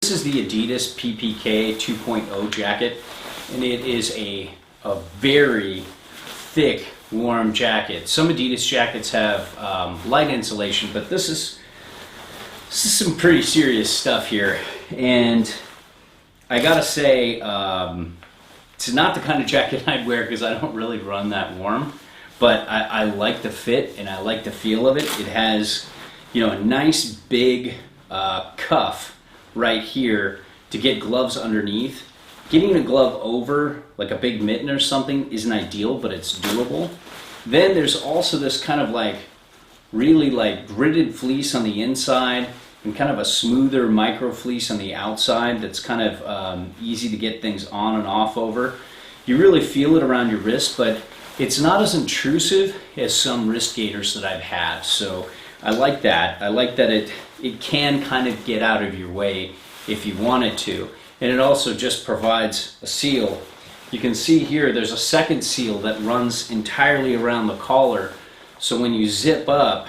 This is the Adidas PPK 2.0 jacket, and it is a very thick, warm jacket. Some Adidas jackets have light insulation, but this is some pretty serious stuff here. And I gotta say, it's not the kind of jacket I'd wear because I don't really run that warm. But I like the fit and I like the feel of it. It has, a nice big cuff right here to get gloves underneath. Getting a glove over, like a big mitten or something, isn't ideal, but it's doable. Then there's also this kind of really gritted fleece on the inside and kind of a smoother micro fleece on the outside that's kind of easy to get things on and off over. You really feel it around your wrist, but it's not as intrusive as some wrist gaiters that I've had. So I like that. I like that it can kind of get out of your way if you wanted to. And it also just provides a seal. You can see here there's a second seal that runs entirely around the collar. So when you zip up,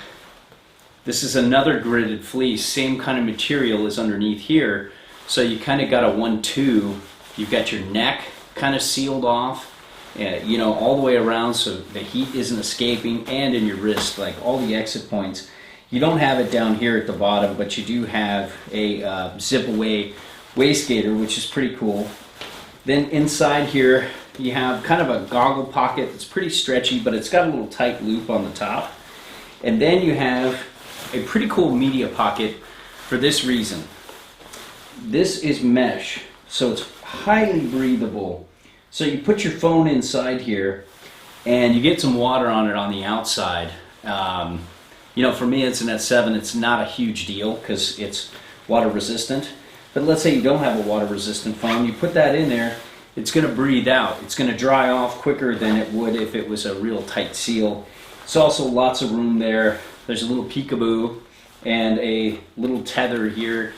this is another gridded fleece, same kind of material as underneath here. So you kind of got a 1-2. You've got your neck kind of sealed off, all the way around so the heat isn't escaping, and in your wrist, like all the exit points. You don't have it down here at the bottom, but you do have a zip away waist gaiter, which is pretty cool. Then inside here, you have kind of a goggle pocket. It's pretty stretchy, but it's got a little tight loop on the top. And then you have a pretty cool media pocket for this reason. This is mesh, so it's highly breathable. So you put your phone inside here, and you get some water on it on the outside. For me, it's an S7. It's not a huge deal because it's water resistant. But let's say you don't have a water resistant phone. You put that in there, it's going to breathe out. It's going to dry off quicker than it would if it was a real tight seal. It's also lots of room there. There's a little peekaboo and a little tether here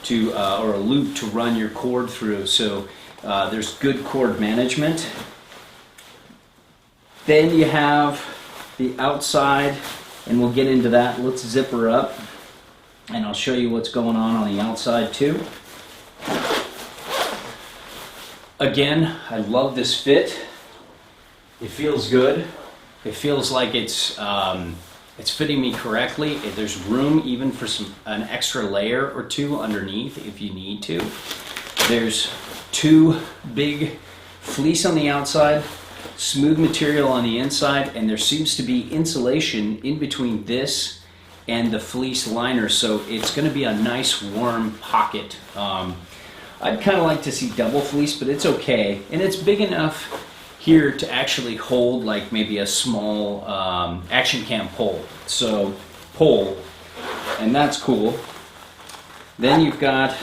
or a loop to run your cord through. So there's good cord management. Then you have the outside, and we'll get into that. Let's zip her up, and I'll show you what's going on the outside too. Again, I love this fit. It feels good. It feels like it's fitting me correctly. There's room even for an extra layer or two underneath if you need to. There's two big fleece on the outside, smooth material on the inside, and there seems to be insulation in between this and the fleece liner, so it's going to be a nice warm pocket. I'd kind of like to see double fleece, but it's okay, and it's big enough here to actually hold like maybe a small action cam pole. So and that's cool. Then you've got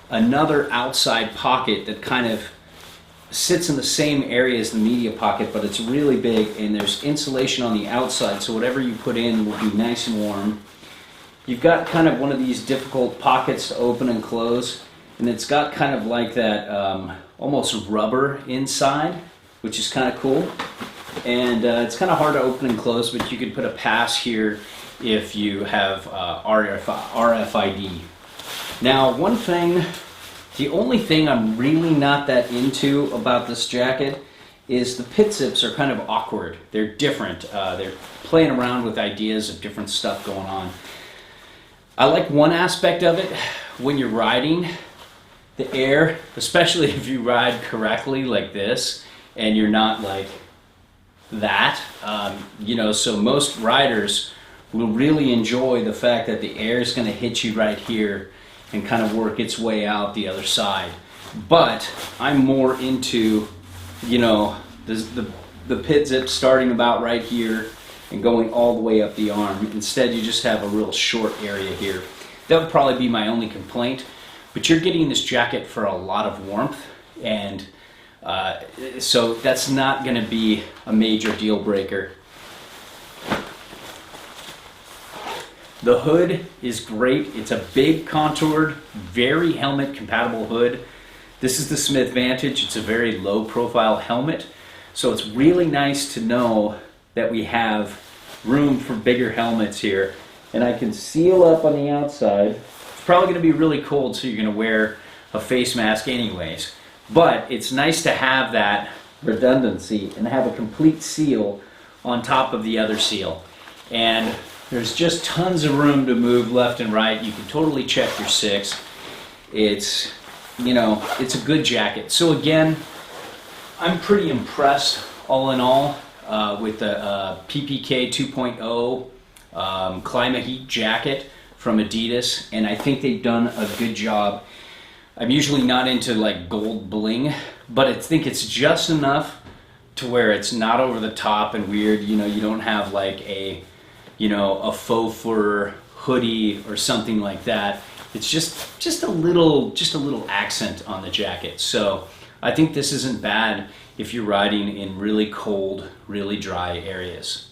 another outside pocket that kind of sits in the same area as the media pocket, but it's really big, and there's insulation on the outside, so whatever you put in will be nice and warm. You've got kind of one of these difficult pockets to open and close, and it's got kind of like that almost rubber inside, which is kind of cool. And it's kind of hard to open and close, but you could put a pass here if you have RFID. Now, the only thing I'm really not that into about this jacket is the pit zips are kind of awkward. They're different. They're playing around with ideas of different stuff going on. I like one aspect of it. When you're riding, the air, especially if you ride correctly like this, and you're not like that, so most riders will really enjoy the fact that the air is going to hit you right here and kind of work its way out the other side. But I'm more into, the pit zip starting about right here and going all the way up the arm. Instead, you just have a real short area here. That would probably be my only complaint. But you're getting this jacket for a lot of warmth, and so that's not going to be a major deal breaker. The hood is great. It's a big contoured, very helmet compatible hood. This is the Smith Vantage. It's a very low profile helmet. So it's really nice to know that we have room for bigger helmets here. And I can seal up on the outside probably going to be really cold, so you're going to wear a face mask anyways. But it's nice to have that redundancy and have a complete seal on top of the other seal. And there's just tons of room to move left and right. You can totally check your six. It's, you know, it's a good jacket. So again, I'm pretty impressed all in all with the PPK 2.0 Climaheat jacket from Adidas, and I think they've done a good job. I'm usually not into like gold bling, but I think it's just enough to where it's not over the top and weird. You know, you don't have like a, you know, a faux fur hoodie or something like that. It's just a little accent on the jacket. So I think this isn't bad if you're riding in really cold, really dry areas.